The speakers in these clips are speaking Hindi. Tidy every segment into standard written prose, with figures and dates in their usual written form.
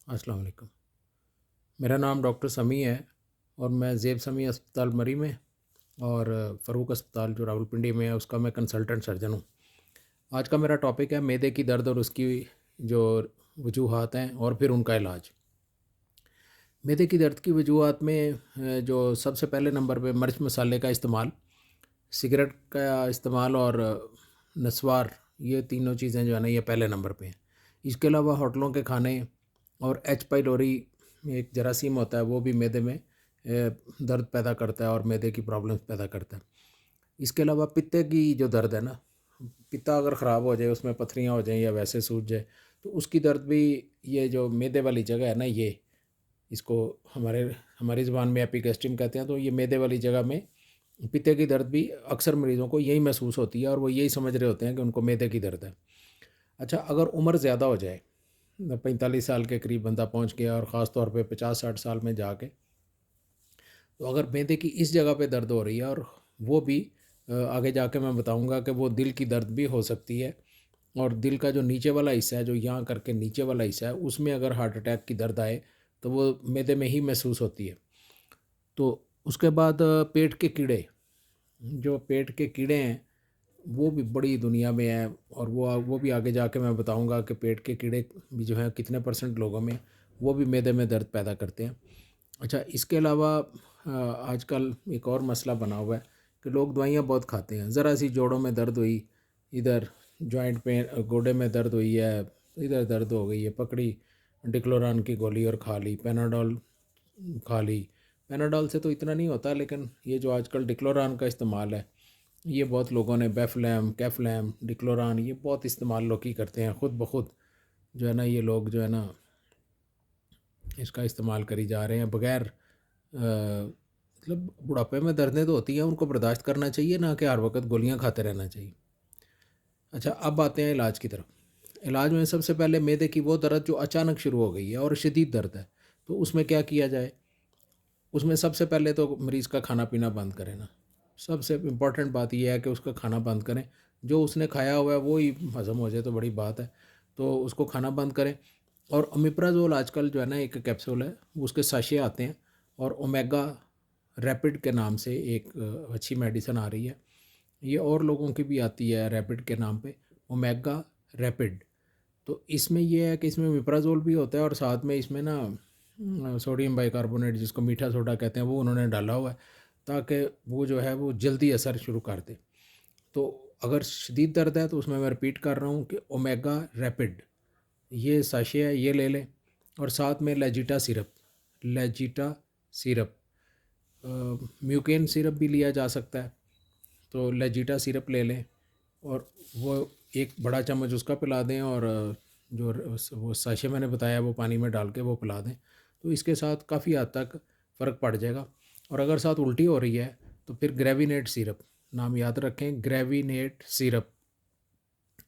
अस्सलाम वालेकुम। मेरा नाम डॉक्टर समी है और मैं ज़ेब समी अस्पताल मरी में और फ़ारूक अस्पताल जो रावलपिंडी में है उसका मैं कंसल्टेंट सर्जन हूँ। आज का मेरा टॉपिक है मैदे की दर्द और उसकी जो वजूहात हैं और फिर उनका इलाज। मैदे की दर्द की वजूहात में जो सबसे पहले नंबर पे मिर्च मसाले का इस्तेमाल, सिगरेट का इस्तेमाल और नस्वार, ये तीनों चीज़ें जो है ना ये पहले नंबर पे हैं। इसके अलावा होटलों के खाने और एच पाइलोरी एक जरासीम होता है वो भी मैदे में दर्द पैदा करता है और मैदे की प्रॉब्लम्स पैदा करता है। इसके अलावा पित्ते की जो दर्द है ना, पित्ता अगर ख़राब हो जाए, उसमें पथरियाँ हो जाएँ या वैसे सूज जाए, तो उसकी दर्द भी, ये जो मैदे वाली जगह है ना, ये इसको हमारे हमारी ज़ुबान में एपिगैस्ट्रियम कहते हैं। तो ये मैदे वाली जगह में पित्ते की दर्द भी अक्सर मरीज़ों को यही महसूस होती है और वो यही समझ रहे होते हैं कि उनको मैदे की दर्द है। अच्छा, अगर उम्र ज़्यादा हो जाए, 45 साल के करीब बंदा पहुंच गया और ख़ास तौर पे 50-60 साल में जाके, तो अगर मैदे की इस जगह पे दर्द हो रही है और वो भी आगे जाके मैं बताऊंगा कि वो दिल की दर्द भी हो सकती है, और दिल का जो नीचे वाला हिस्सा है, जो यहाँ करके नीचे वाला हिस्सा है, उसमें अगर हार्ट अटैक की दर्द आए तो वो मैदे में ही महसूस होती है। तो उसके बाद पेट के कीड़े, जो पेट के कीड़े हैं वो भी बड़ी दुनिया में है, और वो भी आगे जाके मैं बताऊंगा कि पेट के कीड़े भी जो हैं कितने परसेंट लोगों में वो भी मैदे में दर्द पैदा करते हैं। अच्छा, इसके अलावा आजकल एक और मसला बना हुआ है कि लोग दवाइयाँ बहुत खाते हैं। ज़रा सी जोड़ों में दर्द हुई, इधर जॉइंट पेन, गोडे में दर्द हुई है, इधर दर्द हो गई है, पकड़ी डिक्लोरान की गोली और खा ली, पेनाडोल खा ली। पेनाडोल से तो इतना नहीं होता, लेकिन ये जो आजकल डिक्लोरान का इस्तेमाल है, ये बहुत लोगों ने बेफ्लैम, कैफ्लैम, डिक्लोरान, ये बहुत इस्तेमाल लोग ही करते हैं खुद ब खुद। जो है ना, ये लोग जो है ना इसका इस्तेमाल करी जा रहे हैं बगैर मतलब बुढ़ापे में दर्दें तो होती हैं, उनको बर्दाश्त करना चाहिए, ना कि हर वक्त गोलियां खाते रहना चाहिए। अच्छा, अब आते हैं इलाज की तरफ। इलाज में सबसे पहले मैदे की वो दर्द जो अचानक शुरू हो गई है और शदीद दर्द है, तो उसमें क्या किया जाए? उसमें सबसे पहले तो मरीज़ का खाना पीना बंद करें ना। सबसे इम्पॉर्टेंट बात यह है कि उसका खाना बंद करें। जो उसने खाया हुआ है वो ही हज़म हो जाए तो बड़ी बात है। तो उसको खाना बंद करें। और ओमेप्राज़ोल आजकल जो है ना एक कैप्सूल है, उसके साशे आते हैं, और ओमेगा रैपिड के नाम से एक अच्छी मेडिसिन आ रही है। ये और लोगों की भी आती है रैपिड के नाम पे, ओमेगा रैपिड। तो इसमें ये है कि इसमें ओमेप्राज़ोल भी होता है और साथ में इसमें ना सोडियम बाइकार्बोनेट, जिसको मीठा सोडा कहते हैं, वो उन्होंने डाला हुआ है ताकि वो जो है वो जल्दी असर शुरू कर दे। तो अगर शदीद दर्द है तो उसमें मैं रिपीट कर रहा हूँ कि ओमेगा रैपिड, ये साशे है, ये ले लें। और साथ में लेजिटा सिरप, लेजिटा सिरप, म्यूकेन सिरप भी लिया जा सकता है। तो लेजिटा सिरप ले लें और वो एक बड़ा चम्मच उसका पिला दें, और जो वो साशे मैंने बताया वो पानी में डाल के वो पिला दें। तो इसके साथ काफ़ी हद तक फ़र्क पड़ जाएगा। और अगर साथ उल्टी हो रही है तो फिर ग्रेविनेट सिरप, नाम याद रखें, ग्रेविनेट सिरप,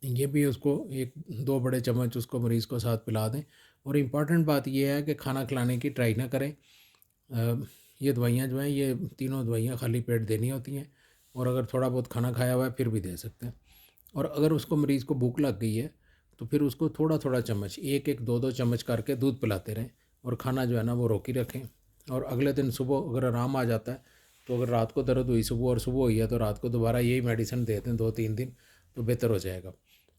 ये भी उसको एक दो बड़े चम्मच उसको मरीज़ को साथ पिला दें। और इम्पॉर्टेंट बात ये है कि खाना खिलाने की ट्राई ना करें। ये दवाइयाँ जो हैं, ये तीनों दवाइयाँ खाली पेट देनी होती हैं, और अगर थोड़ा बहुत खाना खाया हुआ है फिर भी दे सकते हैं। और अगर उसको मरीज़ को भूख लग गई है तो फिर उसको थोड़ा थोड़ा चम्मच, एक एक दो दो चम्मच करके दूध पिलाते रहें, और खाना जो है ना वो रोकी रखें। और अगले दिन सुबह अगर आराम आ जाता है, तो अगर रात को दर्द हुई सुबह और सुबह हुई है तो रात को दोबारा यही मेडिसिन दे दें 2-3 दिन, तो बेहतर हो जाएगा।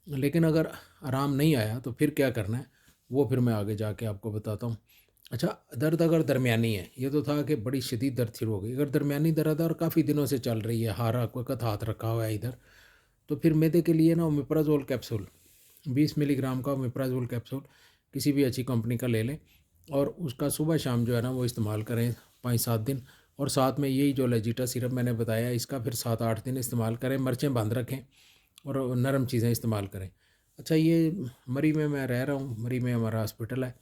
लेकिन अगर आराम नहीं आया तो फिर क्या करना है, वो फिर मैं आगे जाके आपको बताता हूँ। अच्छा, दर्द अगर दरमियानी है, ये तो था कि बड़ी शदीद दर्द शुरू हो गई, अगर दरमियानी दर्द है और काफ़ी दिनों से चल रही है, हर वक्त हाथ रखा हुआ है इधर, तो फिर मैदे के लिए ना ओमेप्राज़ोल कैप्सूल, 20 मिलीग्राम का ओमेप्राज़ोल कैप्सूल किसी भी अच्छी कंपनी का ले लें, और उसका सुबह शाम जो है ना वो इस्तेमाल करें 5-7 दिन। और साथ में यही जो लेजिटा सिरप मैंने बताया, इसका फिर 7-8 दिन इस्तेमाल करें, मिर्चें बंद रखें और नरम चीज़ें इस्तेमाल करें। अच्छा, ये मरी में मैं रह रहा हूँ, मरी में हमारा हॉस्पिटल है।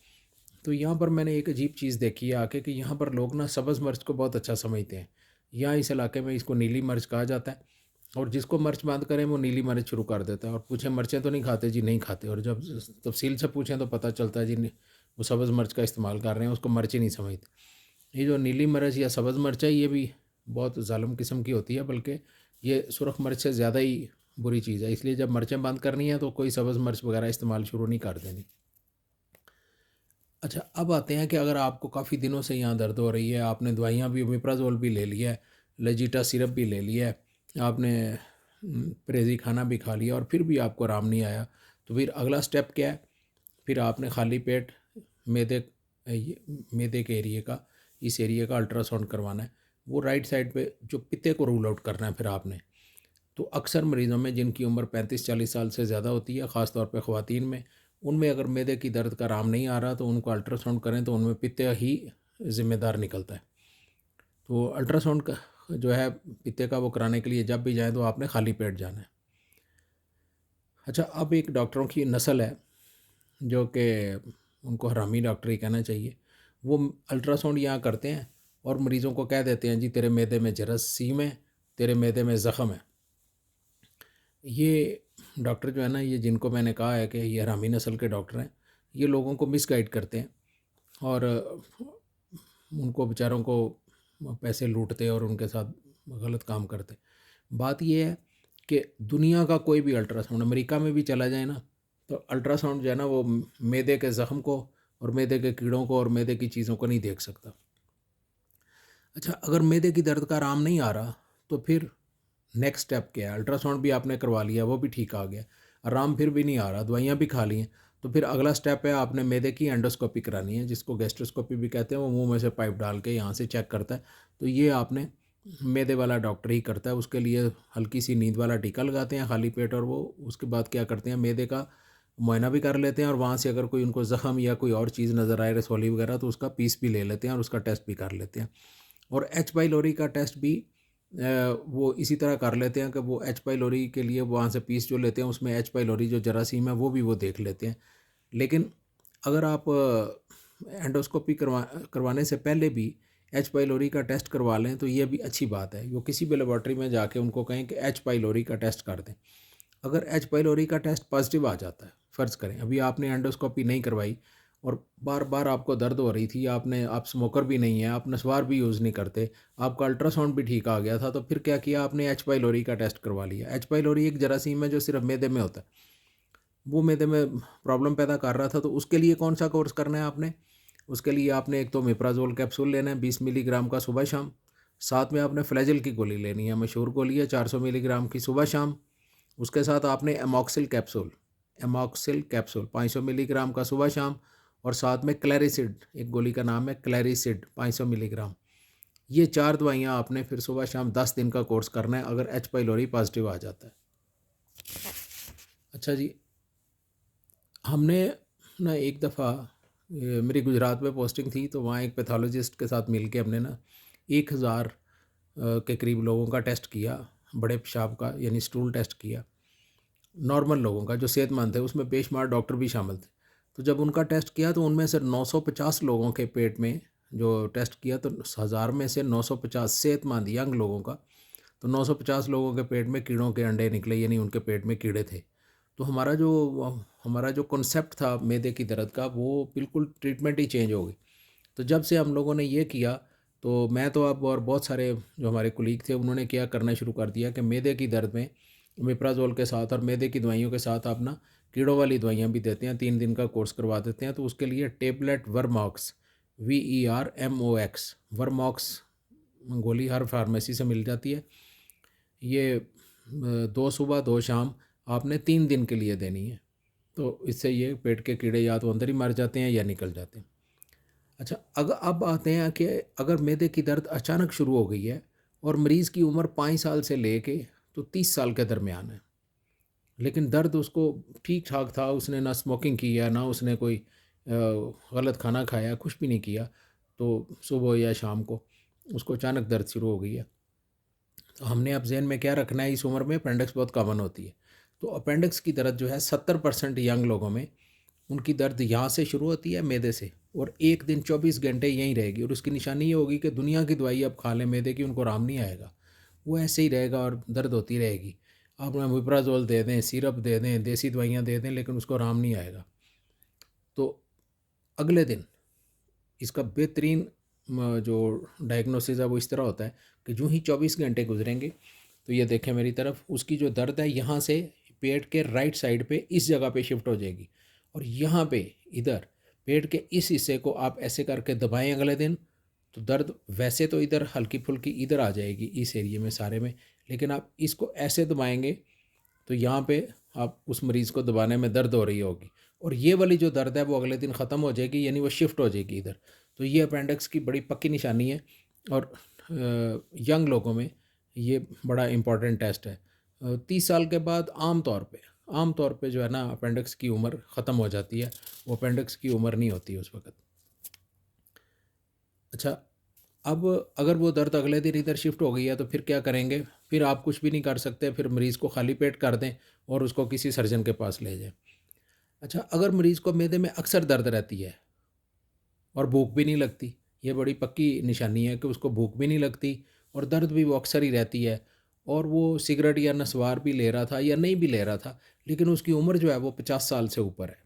तो यहाँ पर मैंने एक अजीब चीज़ देखी है आके, कि यहाँ पर लोग ना सब्ज़ मिर्च को बहुत अच्छा समझते हैं। यहाँ इस इलाके में इसको नीली मिर्च कहा जाता है, और जिसको मिर्च बंद करें वो नीली मिर्च शुरू कर देता है, और पूछें मिर्चें तो नहीं खाते जी, नहीं खाते, और जब तफसील से पूछें तो पता चलता है जी वो सब्ज़ मिर्च का इस्तेमाल कर रहे हैं, उसको मिर्च ही नहीं समझते। ये जो नीली मिर्च या सब्ज़ मिर्च है, ये भी बहुत ज़ालिम किस्म की होती है, बल्कि ये सुरख मिर्च से ज़्यादा ही बुरी चीज़ है। इसलिए जब मिर्चें बंद करनी है तो कोई सब्ज़ मिर्च वगैरह इस्तेमाल शुरू नहीं कर देनी। अच्छा, अब आते हैं कि अगर आपको काफ़ी दिनों से यहाँ दर्द हो रही है, आपने दवाइयाँ भी ओमेप्राज़ोल भी ले लिया है, लेजीटा सिरप भी ले लिया है, आपने परहेज़ी खाना भी खा लिया और फिर भी आपको आराम नहीं आया, तो फिर अगला स्टेप क्या है? फिर आपने खाली पेट मैदे मैदे के एरिए का, इस एरिए का अल्ट्रासाउंड करवाना है। वो राइट साइड पे जो पित्ते को रूल आउट करना है फिर आपने। तो अक्सर मरीज़ों में जिनकी उम्र 35-40 साल से ज़्यादा होती है, ख़ास तौर पे ख़वातीन में, उनमें अगर मैदे की दर्द का आराम नहीं आ रहा तो उनको अल्ट्रासाउंड करें तो उनमें पित्त ही ज़िम्मेदार निकलता है। तो अल्ट्रासाउंड का जो है पित्ते का वो कराने के लिए जब भी जाएँ तो आपने खाली पेट जाना है। अच्छा, अब एक डॉक्टरों की नस्ल है जो कि उनको हरामी डॉक्टर ही कहना चाहिए। वो अल्ट्रासाउंड यहाँ करते हैं और मरीज़ों को कह देते हैं जी तेरे मैदे में जरासीम है, तेरे मैदे में ज़ख़म है। ये डॉक्टर जो है ना, ये जिनको मैंने कहा है कि ये हरामी नस्ल के डॉक्टर हैं, ये लोगों को मिसगाइड करते हैं और उनको बेचारों को पैसे लूटते और उनके साथ गलत काम करते। बात ये है कि दुनिया का कोई भी अल्ट्रासाउंड अमेरिका में भी चला जाए ना, तो अल्ट्रासाउंड जो है ना वो मैदे के ज़ख़म को और मैदे के कीड़ों को और मैदे की चीज़ों को नहीं देख सकता। अच्छा, अगर मैदे की दर्द का आराम नहीं आ रहा तो फिर नेक्स्ट स्टेप क्या है? अल्ट्रासाउंड भी आपने करवा लिया, वो भी ठीक आ गया, आराम फिर भी नहीं आ रहा, दवाइयाँ भी खा ली हैं, तो फिर अगला स्टेप है आपने मैदे की एंडोस्कोपी करानी है, जिसको गैस्ट्रोस्कोपी भी कहते हैं। वो मुंह में से पाइप डाल के यहाँ से चेक करता है। तो ये आपने मैदे वाला डॉक्टर ही करता है। उसके लिए हल्की सी नींद वाला टीका लगाते हैं खाली पेट, और वो उसके बाद क्या करते हैं, मैदे का मुआयना भी कर लेते हैं और वहाँ से अगर कोई उनको ज़ख़म या कोई और चीज़ नज़र आए, रसौली वगैरह, तो उसका पीस भी ले लेते हैं और उसका टेस्ट भी कर लेते हैं। और एच पाइलोरी का टेस्ट भी वो इसी तरह कर लेते हैं कि वो एच पाइलोरी के लिए वहाँ से पीस जो लेते हैं उसमें एच पाइलोरी जो जरासीम है वो भी वो देख लेते हैं। लेकिन अगर आप एंडोस्कोपी करवाने से पहले भी एच पाइलोरी का टेस्ट करवा लें तो ये भी अच्छी बात है। वो किसी भी लेबॉर्ट्री में जाके उनको कहें कि एच पाइलोरी का टेस्ट कर दें। अगर एच पाइलोरी का टेस्ट पॉजिटिव आ जाता है, फ़र्ज़ करें अभी आपने एंडोस्कोपी नहीं करवाई और बार बार आपको दर्द हो रही थी, आप स्मोकर भी नहीं है, आप नस्वार भी यूज़ नहीं करते, आपका अल्ट्रासाउंड भी ठीक आ गया था, तो फिर क्या किया आपने, एच पाइलोरी का टेस्ट करवा लिया। एच पाइलोरी एक जरासीम है जो सिर्फ मैदे में होता है, वो मैदे में प्रॉब्लम पैदा कर रहा था। तो उसके लिए कौन सा कोर्स करना है आपने? उसके लिए आपने एक तो ओमेप्राज़ोल कैप्सूल लेना है 20 मिलीग्राम का सुबह शाम, साथ में आपने फ्लैजेल की गोली लेनी है, मशहूर गोली है 400 मिलीग्राम की सुबह शाम। उसके साथ आपने एमॉक्सिल कैप्सूल 500 मिलीग्राम का सुबह शाम, और साथ में क्लैरिसिड, एक गोली का नाम है क्लैरिसिड 500 मिलीग्राम। ये 4 दवाइयाँ आपने फिर सुबह शाम 10 दिन का कोर्स करना है अगर एच पाइलोरी पॉजिटिव आ जाता है। अच्छा जी, हमने ना एक दफ़ा मेरी गुजरात में पोस्टिंग थी, तो वहाँ एक पैथोलॉजिस्ट के साथ मिल के हमने ना 1000 के करीब लोगों का टेस्ट किया, बड़े पेशाब का यानी स्टूल टेस्ट किया, नॉर्मल लोगों का जो सेहतमंद थे, उसमें बेशुमार डॉक्टर भी शामिल थे। तो जब उनका टेस्ट किया तो उनमें से 950 लोगों के पेट में जो टेस्ट किया, तो 1000 में से 950 सेहतमंद यंग लोगों का, तो 950 लोगों के पेट में कीड़ों के अंडे निकले, यानी उनके पेट में कीड़े थे। तो हमारा जो कॉन्सेप्ट था मैदे की दर्द का, वो बिल्कुल ट्रीटमेंट ही चेंज हो गई। तो जब से हम लोगों ने ये किया, तो मैं तो अब और बहुत सारे जो हमारे कुलीग थे उन्होंने क्या करना शुरू कर दिया कि मैदे की दर्द में ओमेप्राज़ोल के साथ और मैदे की दवाइयों के साथ आप ना कीड़ों वाली दवाइयाँ भी देते हैं, 3 दिन का कोर्स करवा देते हैं। तो उसके लिए टेबलेट वर्मॉक्स, VERMOX, वर्मॉक्स गोली हर फार्मेसी से मिल जाती है। ये 2 सुबह 2 शाम आपने 3 दिन के लिए देनी है। तो इससे ये पेट के कीड़े या तो अंदर ही मर जाते हैं या निकल जाते हैं। अच्छा, अब आते हैं कि अगर मैदे की दर्द अचानक शुरू हो गई है और मरीज़ की उम्र 5 साल से लेके तो 30 साल के दरमियान है, लेकिन दर्द उसको ठीक ठाक था, उसने ना स्मोकिंग की है, ना उसने कोई गलत खाना खाया, कुछ भी नहीं किया, तो सुबह या शाम को उसको अचानक दर्द शुरू हो गई है। तो हमने अब ज़हन में क्या रखना है, इस उम्र में अपेंडिक्स बहुत कॉमन होती है। तो अपेंडिक्स की दर्द जो है 70% यंग लोगों में उनकी दर्द यहाँ से शुरू होती है मैदे से, और एक दिन 24 घंटे यहीं रहेगी, और उसकी निशानी ये होगी कि दुनिया की दवाई अब खा लें मैदे की, उनको आराम नहीं आएगा, वो ऐसे ही रहेगा और दर्द होती रहेगी। आप ओमेप्राज़ोल दे दें, सिरप दे दें, देसी दवाइयाँ दे दें, लेकिन उसको आराम नहीं आएगा। तो अगले दिन इसका बेहतरीन जो डायग्नोसिस है वो इस तरह होता है कि जो ही 24 घंटे गुजरेंगे, तो ये देखें मेरी तरफ, उसकी जो दर्द है यहाँ से पेट के राइट साइड पे इस जगह पे शिफ्ट हो जाएगी, और यहाँ पे इधर पेट के इस हिस्से को आप ऐसे करके दबाएं अगले दिन, तो दर्द वैसे तो इधर हल्की फुल्की इधर आ जाएगी इस एरिए में सारे में, लेकिन आप इसको ऐसे दबाएंगे तो यहाँ पे आप उस मरीज़ को दबाने में दर्द हो रही होगी, और ये वाली जो दर्द है वो अगले दिन ख़त्म हो जाएगी, यानी वो शिफ्ट हो जाएगी इधर। तो ये अपेंडिक्स की बड़ी पक्की निशानी है, और यंग लोगों में ये बड़ा इम्पॉर्टेंट टेस्ट है। 30 साल के बाद आम तौर पे जो है ना अपेंडिक्स की उम्र ख़त्म हो जाती है, वो अपेंडिक्स की उम्र नहीं होती उस वक्त। अच्छा, अब अगर वो दर्द अगले दिन इधर शिफ्ट हो गई है तो फिर क्या करेंगे? फिर आप कुछ भी नहीं कर सकते, फिर मरीज़ को खाली पेट कर दें और उसको किसी सर्जन के पास ले जाएं। अच्छा, अगर मरीज़ को मैदे में अक्सर दर्द रहती है और भूख भी नहीं लगती, ये बड़ी पक्की निशानी है कि उसको भूख भी नहीं लगती और दर्द भी वो अक्सर ही रहती है, और वो सिगरेट या नस्वार भी ले रहा था या नहीं भी ले रहा था, लेकिन उसकी उम्र जो है वो 50 साल से ऊपर है,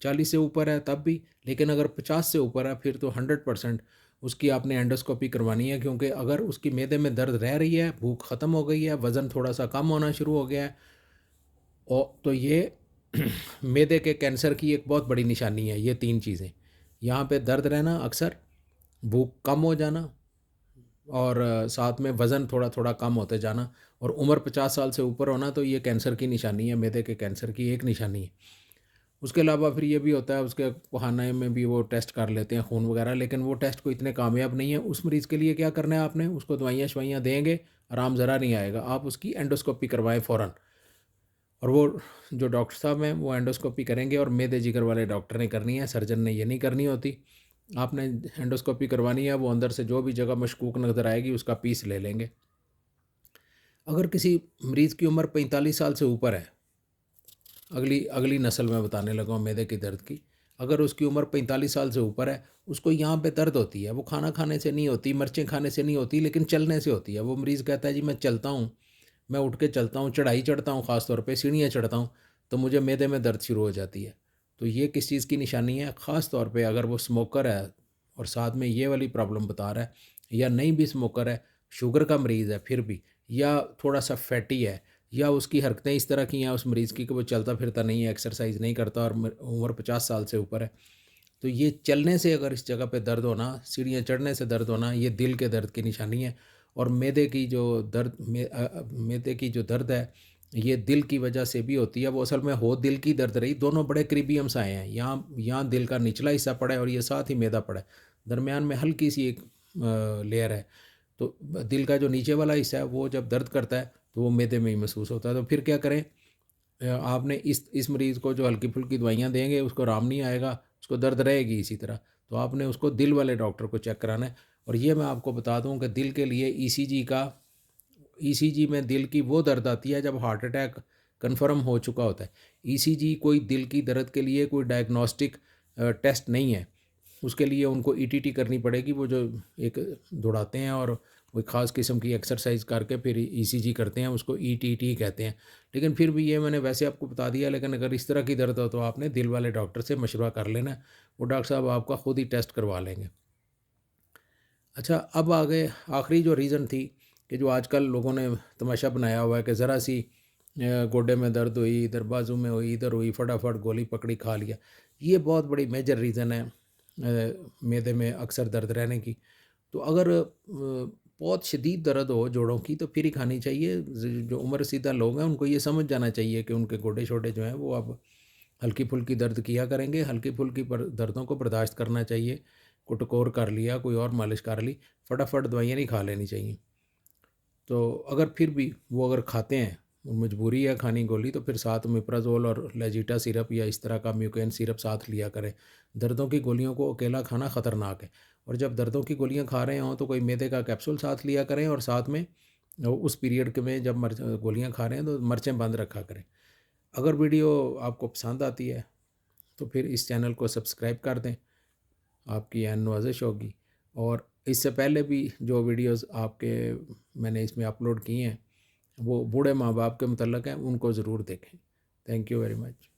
40 से ऊपर है तब भी, लेकिन अगर 50 से ऊपर है फिर तो 100% उसकी आपने एंडोस्कोपी करवानी है, क्योंकि अगर उसकी मैदे में दर्द रह रही है, भूख ख़त्म हो गई है, वज़न थोड़ा सा कम होना शुरू हो गया है, और तो ये मैदे के कैंसर की एक बहुत बड़ी निशानी है। ये 3 चीज़ें, यहाँ पे दर्द रहना अक्सर, भूख कम हो जाना, और साथ में वज़न थोड़ा थोड़ा कम होते जाना, और उम्र 50 साल से ऊपर होना, तो ये कैंसर की निशानी है, मैदे के कैंसर की एक निशानी है। उसके अलावा फिर ये भी होता है, उसके बहाने में भी वो टेस्ट कर लेते हैं खून वगैरह, लेकिन वो टेस्ट कोई इतने कामयाब नहीं है। उस मरीज़ के लिए क्या करना है आपने, उसको दवाइयाँ शवाइयाँ देंगे, आराम ज़रा नहीं आएगा, आप उसकी एंडोस्कोपी करवाएं फ़ौरन, और वो जो डॉक्टर साहब हैं वो एंडोस्कोपी करेंगे, और मैदे जिगर वाले डॉक्टर ने करनी है, सर्जन ने ये नहीं करनी होती। आपने एंडोस्कोपी करवानी है, वो अंदर से जो भी जगह मशकूक नज़र आएगी उसका पीस ले लेंगे। अगर किसी मरीज़ की उम्र 45 साल से ऊपर है, अगली अगली नस्ल में बताने लगा हूँ मैदे की दर्द की, अगर उसकी उम्र 45 साल से ऊपर है, उसको यहाँ पे दर्द होती है, वो खाना खाने से नहीं होती, मिर्चें खाने से नहीं होती, लेकिन चलने से होती है। वो मरीज़ कहता है जी मैं चलता हूँ, मैं उठ के चलता हूँ, चढ़ाई चढ़ता हूँ, ख़ास तौर पे सीढ़ियाँ चढ़ता हूँ, तो मुझे मैदे में दर्द शुरू हो जाती है। तो ये किस चीज़ की निशानी है? ख़ास तौर पे अगर वो स्मोकर है और साथ में ये वाली प्रॉब्लम बता रहा है, या नहीं भी स्मोकर है, शुगर का मरीज़ है फिर भी, या थोड़ा सा फैटी है, या उसकी हरकतें इस तरह की हैं उस मरीज़ की कि वो चलता फिरता नहीं है, एक्सरसाइज नहीं करता, और उम्र 50 साल से ऊपर है, तो ये चलने से अगर इस जगह पे दर्द होना, सीढ़ियाँ चढ़ने से दर्द होना, ये दिल के दर्द की निशानी है। और मैदे की जो मैदे की जो दर्द है, ये दिल की वजह से भी होती है। वो असल में हो दिल की दर्द रही, दोनों बड़े करीबी हमसाए हैं, यहाँ यहाँ दिल का निचला हिस्सा पड़ा है और ये साथ ही मैदा पड़ा है, दरमियान में हल्की सी एक लेयर है। तो दिल का जो नीचे वाला हिस्सा है वो जब दर्द करता है तो वो मैदे में ही महसूस होता है। तो फिर क्या करें? आपने इस मरीज़ को जो हल्की फुल्की दवाइयाँ देंगे उसको आराम नहीं आएगा, उसको दर्द रहेगी इसी तरह, तो आपने उसको दिल वाले डॉक्टर को चेक कराना है। और ये मैं आपको बता दूं कि दिल के लिए ईसीजी में दिल की वो दर्द आती है जब हार्ट अटैक कंफर्म हो चुका होता है। ईसीजी कोई दिल की दर्द के लिए कोई डायग्नोस्टिक टेस्ट नहीं है, उसके लिए उनको ईटीटी करनी पड़ेगी, वो जो एक दौड़ाते हैं और कोई ख़ास किस्म की एक्सरसाइज करके फिर ईसीजी करते हैं, उसको ईटीटी कहते हैं। लेकिन फिर भी ये मैंने वैसे आपको बता दिया, लेकिन अगर इस तरह की दर्द हो तो आपने दिल वाले डॉक्टर से मशवरा कर लेना है, वो डॉक्टर साहब आपका खुद ही टेस्ट करवा लेंगे। अच्छा, अब आगे आखिरी जो रीज़न थी कि जो आजकल लोगों ने तमाशा बनाया हुआ है कि ज़रा सी गोडे में दर्द हुई, इधर बाजू में हुई, इधर हुई, फटाफट गोली पकड़ी खा लिया। ये बहुत बड़ी मेजर रीज़न है मैदे में अक्सर दर्द रहने की। तो अगर बहुत शदीद दर्द हो जोड़ों की तो फिर ही खानी चाहिए। जो उम्र रसीदा लोग हैं उनको ये समझ जाना चाहिए कि उनके गोडे शोडे जो हैं वो अब हल्की फुल्की दर्द किया करेंगे, हल्की फुल्की पर दर्दों को बर्दाश्त करना चाहिए। कुटकोर कर लिया, कोई और मालिश कर ली, फटाफट दवाइयाँ नहीं खा लेनी चाहिए। तो अगर फिर भी वो अगर खाते हैं, मजबूरी है खानी गोली, तो फिर साथ मिप्राजोल और लेजीटा सिरप या इस तरह का म्यूकेन सिरप साथ लिया करें। दर्दों की गोलियों को अकेला खाना ख़तरनाक है, और जब दर्दों की गोलियां खा रहे हों तो कोई मैदे का कैप्सूल साथ लिया करें, और साथ में उस पीरियड के में जब गोलियां खा रहे हैं तो मिर्चें बंद रखा करें। अगर वीडियो आपको पसंद आती है तो फिर इस चैनल को सब्सक्राइब कर दें, आपकी नवाजिश होगी। और इससे पहले भी जो वीडियोस आपके मैंने इसमें अपलोड किए हैं वो बूढ़े माँ बाप के मतलब हैं, उनको ज़रूर देखें। Thank you very much.